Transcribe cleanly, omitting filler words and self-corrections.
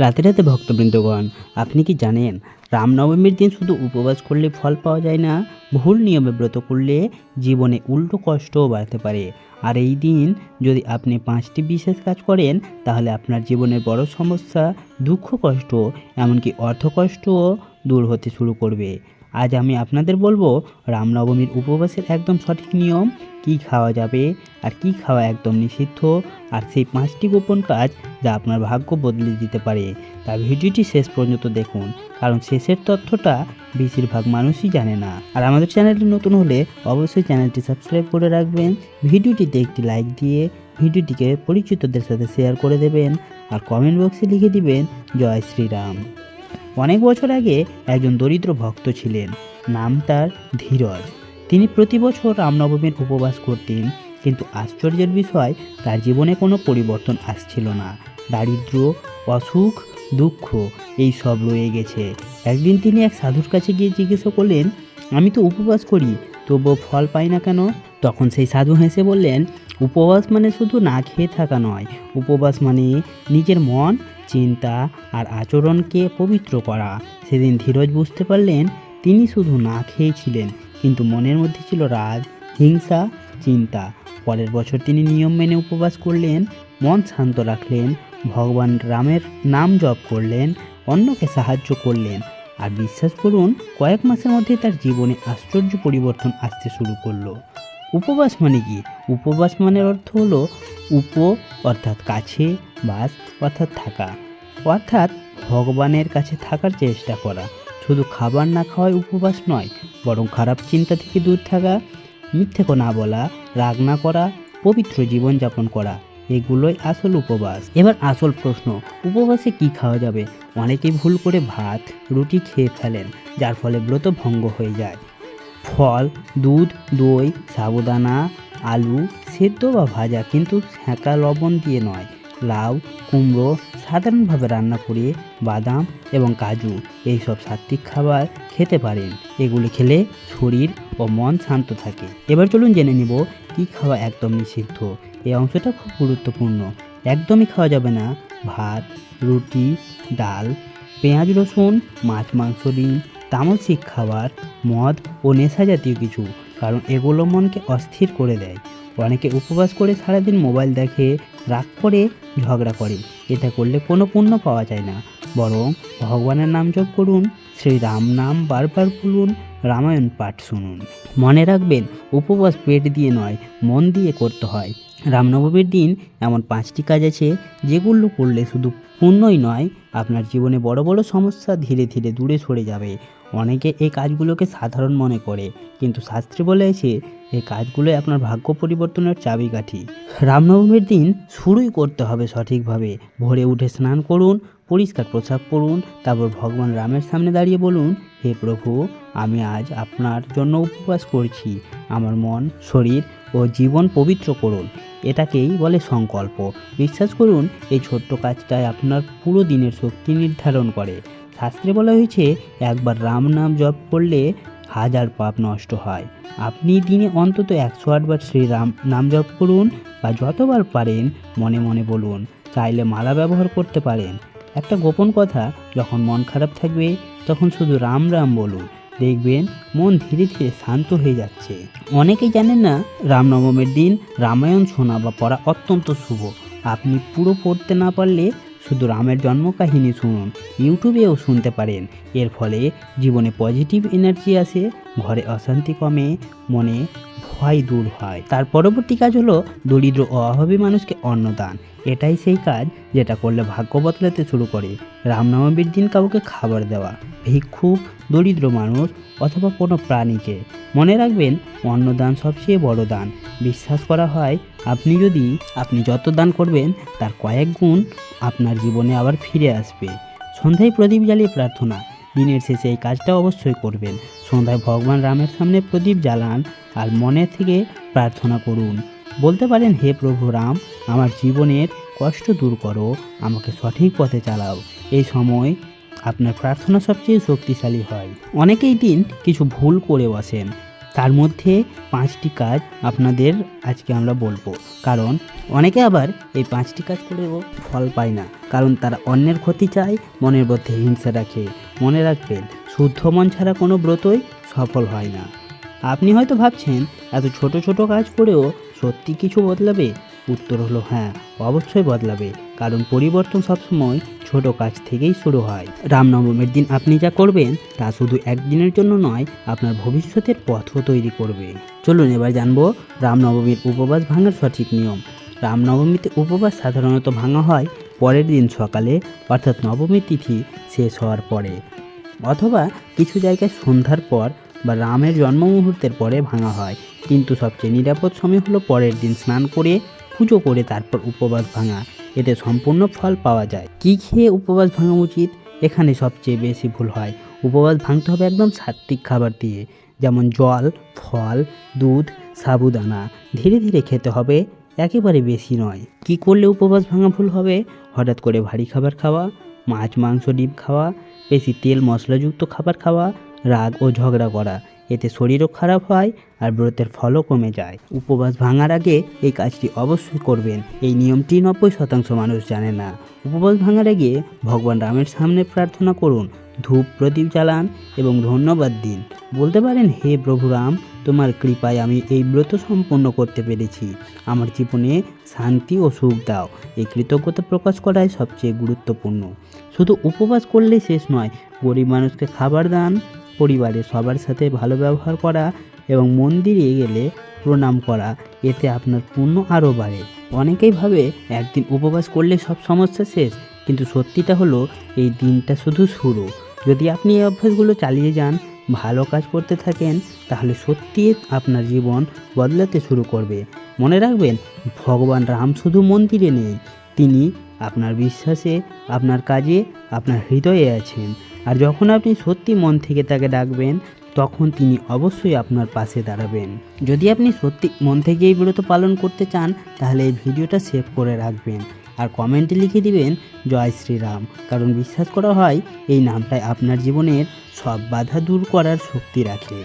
রাতে রাতে ভক্তবৃন্দগণ, আপনি কি জানেন রামনবমীর দিন শুধু উপবাস করলে ফল পাওয়া যায় না, ভুল নিয়মে ব্রত করলে জীবনে উল্টো কষ্টও বাড়তে পারে। আর এই দিন যদি আপনি 5টি বিশেষ কাজ করেন, তাহলে আপনার জীবনের বড় সমস্যা, দুঃখ কষ্ট, এমনকি অর্থকষ্টও দূর হতে শুরু করবে। আজ আমি আপনাদের বলবো রামনবমীর উপবাসের একদম সঠিক নিয়ম, কি খাওয়া যাবে আর কি খাওয়া একদম নিষিদ্ধ, আর সেই 5টি গোপন কাজ যা আপনার ভাগ্য বদলে দিতে পারে। তাই ভিডিওটি শেষ পর্যন্ত দেখুন, কারণ শেষের তথ্যটা বেশিরভাগ মানুষই জানে না। আর আমাদের চ্যানেলটি নতুন হলে অবশ্যই চ্যানেলটি সাবস্ক্রাইব করে রাখবেন, ভিডিওটিতে একটি লাইক দিয়ে ভিডিওটিকে পরিচিতদের সাথে শেয়ার করে দেবেন, আর কমেন্ট বক্সে লিখে দিবেন জয় শ্রীরাম। অনেক বছর আগে একজন দরিদ্র ভক্ত ছিলেন, নাম তার ধীরজ। তিনি প্রতি বছর রামনবমীর উপবাস করতেন, কিন্তু আশ্চর্যের বিষয়, তার জীবনে কোনো পরিবর্তন আসছিল না। দারিদ্র্য, অসুখ, দুঃখ এই সব রয়ে গেছে। একদিন তিনি এক সাধুর কাছে গিয়ে জিজ্ঞাসা করলেন, আমি তো উপবাস করি, তবুও ফল পাই না কেন? তখন সেই সাধু হেসে বললেন, উপবাস মানে শুধু না খেয়ে থাকা নয়, উপবাস মানে নিজের মন, চিন্তা আর আচরণকে পবিত্র করা। সেদিন ধীরজ বুঝতে পারলেন, তিনি শুধু না খেয়েছিলেন, কিন্তু মনের মধ্যে ছিল রাগ, হিংসা, চিন্তা। পরের বছর তিনি নিয়ম মেনে উপবাস করলেন, মন শান্ত রাখলেন, ভগবান রামের নাম জপ করলেন, অন্যকে সাহায্য করলেন। আর বিশ্বাস করুন, কয়েক মাসের মধ্যে তার জীবনে আশ্চর্য পরিবর্তন আসতে শুরু করলো। উপবাস মানে কি? উপবাস মানের অর্থ হলো উপ অর্থাৎ কাছে, বাস অর্থাৎ থাকা, অর্থাৎ ভগবানের কাছে থাকার চেষ্টা করা। শুধু খাবার না খাওয়াই উপবাস নয়, বরং খারাপ চিন্তা থেকে দূর থাকা, মিথ্যে না বলা, রাগ না করা, পবিত্র জীবনযাপন করা, এগুলোই আসল উপবাস। এবার আসল প্রশ্ন, উপবাসে কি খাওয়া যাবে? অনেকেই ভুল করে ভাত, রুটি খেয়ে ফেলেন, যার ফলে ব্রত ভঙ্গ হয়ে যায়। ফল, দুধ, দই, সাবুদানা, আলু সেদ্ধ বা ভাজা, কিন্তু সেঁকা লবণ দিয়ে নয়। লাউ, কুমড়ো সাধারণভাবে রান্না করে, বাদাম এবং কাজু এইসব সাত্ত্বিক খাবার খেতে পারেন। এগুলি খেলে শরীর ও মন শান্ত থাকে। এবার চলুন জেনে নিব কী খাওয়া একদম নিষিদ্ধ। এই অংশটা খুব গুরুত্বপূর্ণ। একদমই খাওয়া যাবে না ভাত, রুটি, ডাল, পেঁয়াজ রসুন, মাছ মাংস, ডিম, তামসিক খাবার, মদ ও নেশা জাতীয় কিছু, কারণ এগুলো মনকে অস্থির করে দেয়। অনেকে উপবাস করে সারাদিন মোবাইল দেখে, রাগ করে, ঝগড়া করে। এটা করলে কোনো পুণ্য পাওয়া যায় না, বরং ভগবানের নাম জপ করুন, শ্রী রাম নাম বারবার বলুন, রামায়ণ পাঠ শুনুন। মনে রাখবেন, উপবাস পেট দিয়ে নয়, মন দিয়ে করতে হয়। রামনবমীর দিন এমন 5টি কাজ আছে, যেগুলো করলে শুধু পুণ্যই নয়, আপনার জীবনে বড় বড় সমস্যা ধীরে ধীরে দূরে সরে যাবে। অনেকে এই কাজগুলোকে সাধারণ মনে করে, কিন্তু শাস্ত্রে বলেছে এই কাজগুলোই আপনার ভাগ্য পরিবর্তনের চাবিকাঠি। রামনবমীর দিন শুরুই করতে হবে সঠিকভাবে। ভোরে উঠে স্নান করুন, পরিষ্কার পোশাক পরুন, তারপর ভগবান রামের সামনে দাঁড়িয়ে বলুন, হে প্রভু, আমি আজ আপনার জন্য উপবাস করছি, আমার মন, শরীর ও জীবন পবিত্র করুন। এটাকেই বলে সংকল্প। বিশ্বাস করুন, এই ছোট্ট কাজটাই আপনার পুরো দিনের শক্তি নির্ধারণ করে। শাস্ত্রে বলা হয়েছে, একবার রাম নাম জপ করলে 1000 পাপ নষ্ট হয়। আপনি দিনে অন্তত 108 বার শ্রীরাম নাম জপ করুন, বা যতবার পারেন মনে মনে বলুন। চাইলে মালা ব্যবহার করতে পারেন। একটা গোপন কথা, যখন মন খারাপ থাকবে তখন শুধু রাম রাম বলুন, দেখবেন মন ধীরে ধীরে শান্ত হয়ে যাচ্ছে। অনেকেই জানেন না, রামনবমীর দিন রামায়ণ শোনা বা পড়া অত্যন্ত শুভ। আপনি পুরো পড়তে না পারলে শুধু রামের জন্মকাহিনী শুনুন, ইউটিউবেও শুনতে পারেন। এর ফলে জীবনে পজিটিভ এনার্জি আসে, ঘরে অশান্তি কমে, মনে ভয় দূর হয়। তার পরবর্তী কাজ হলো দরিদ্র ও অভাবী মানুষকে অন্নদান। এটাই সেই কাজ যেটা করলে ভাগ্য বদলাতে শুরু করে। রামনবমীর দিন কাউকে খাবার দেওয়া, ভিক্ষুক, দরিদ্র মানুষ অথবা কোনো প্রাণীকে। মনে রাখবেন, অন্নদান সবচেয়ে বড় দান। বিশ্বাস করা হয়, আপনি যত দান করবেন তার কয়েক গুণ আপনার জীবনে আবার ফিরে আসবে। সন্ধ্যায় প্রদীপ জ্বালিয়ে প্রার্থনা, দিনের শেষে এই কাজটা অবশ্যই করবেন। সন্ধ্যায় ভগবান রামের সামনে প্রদীপ জ্বালান আর মনে থেকে প্রার্থনা করুন। বলতে পারেন, হে প্রভু রাম, আমার জীবনের কষ্ট দূর করো, আমাকে সঠিক পথে চালাও। এই সময় আপনার প্রার্থনা সবচেয়ে শক্তিশালী হয়। অনেকেই দিন কিছু ভুল করে বসেন, তার মধ্যে 5টি কাজ আপনাদের আজকে আমরা বলবো, কারণ অনেকে আবার এই 5টি কাজ করেও ফল পায় না, কারণ তারা অন্যের ক্ষতি চায়, মনের মধ্যে হিংসা রাখে। মনে রাখবেন, শুদ্ধ মন ছাড়া কোনো ব্রতই সফল হয় না। আপনি হয়তো ভাবছেন এত ছোট ছোট কাজ করেও সত্যি কিছু বদলাবে? উত্তর হলো হ্যাঁ, অবশ্যই বদলাবে, কারণ পরিবর্তন সবসময় ছোট কাজ থেকেই শুরু হয়। রামনবমীর দিন আপনি যা করবেন তা শুধু একদিনের জন্য নয়, আপনার ভবিষ্যতের পথও তৈরি করবে। চলুন এবার জানবো রামনবমীর উপবাস ভাঙার সঠিক নিয়ম। রামনবমীতে উপবাস সাধারণত ভাঙা হয় পরের দিন সকালে, অর্থাৎ নবমী তিথি শেষ হওয়ার পরে, অথবা কিছু জায়গায় সন্ধ্যার পর বা রামের জন্ম মুহূর্তের পরে ভাঙা হয়। কিন্তু সবচেয়ে নিরাপদ সময় হলো পরের দিন স্নান করে পুজো করে তারপর উপবাস ভাঙা। এতে সম্পূর্ণ ফল পাওয়া যায়। কি খেয়ে উপবাস ভাঙা উচিত? এখানে সবচেয়ে বেশি ভুল হয়। উপবাস ভাঙতে হবে একদম সাত্ত্বিক খাবার দিয়ে, যেমন জল, ফল, দুধ, সাবুদানা। ধীরে ধীরে খেতে হবে, একেবারে বেশি নয়। কি করলে উপবাস ভাঙা ভুল হবে? হঠাৎ করে ভারী খাবার খাওয়া, মাছ, মাংস, ডিম খাওয়া, বেশি তেল মশলাযুক্ত খাবার খাওয়া, রাগ ও ঝগড়া করা। এতে শরীরও খারাপ হয় আর ব্রতের ফলও কমে যায়। উপবাস ভাঙার আগে এই কাজটি অবশ্যই করবেন। এই নিয়মটি 90% মানুষ জানে না। উপবাস ভাঙার আগে ভগবান রামের সামনে প্রার্থনা করুন, ধূপ প্রদীপ জ্বালান এবং ধন্যবাদ দিন। বলতে পারেন, হে প্রভু রাম, তোমার কৃপায় আমি এই ব্রত সম্পন্ন করতে পেরেছি। আমার জীবনে শান্তি ও সুখ দাও। এই কৃতজ্ঞতা প্রকাশ করাই সবচেয়ে গুরুত্বপূর্ণ। শুধু উপবাস করলেই শেষ নয়, গরিব মানুষকে খাবার দান, পরিবারের সবার সাথে ভালো ব্যবহার করা এবং মন্দিরে গেলে প্রণাম করা, এতে আপনার পুণ্য আরও বাড়ে। অনেকেই ভাবে একদিন উপবাস করলে সব সমস্যা শেষ, কিন্তু সত্যিটা হলো এই দিনটা শুধু শুরু। যদি আপনি এই অভ্যাসগুলো চালিয়ে যান, ভালো কাজ করতে থাকেন, তাহলে সত্যিই আপনার জীবন বদলাতে শুরু করবে। মনে রাখবেন, ভগবান রাম শুধু মন্দিরে নেই, তিনি আপনার বিশ্বাসে, আপনার কাজে, আপনার হৃদয়ে আছেন। আর যখন আপনি সত্যি মন থেকে তাকে ডাকবেন, তখন তিনি অবশ্যই আপনার পাশে দাঁড়াবেন। যদি আপনি সত্যি মন থেকে এই ব্রত পালন করতে চান, তাহলে এই ভিডিওটা সেভ করে রাখবেন আর কমেন্টে লিখে দিবেন জয় শ্রীরাম, কারণ বিশ্বাস করা হয় এই নামটাই আপনার জীবনের সব বাধা দূর করার শক্তি রাখে।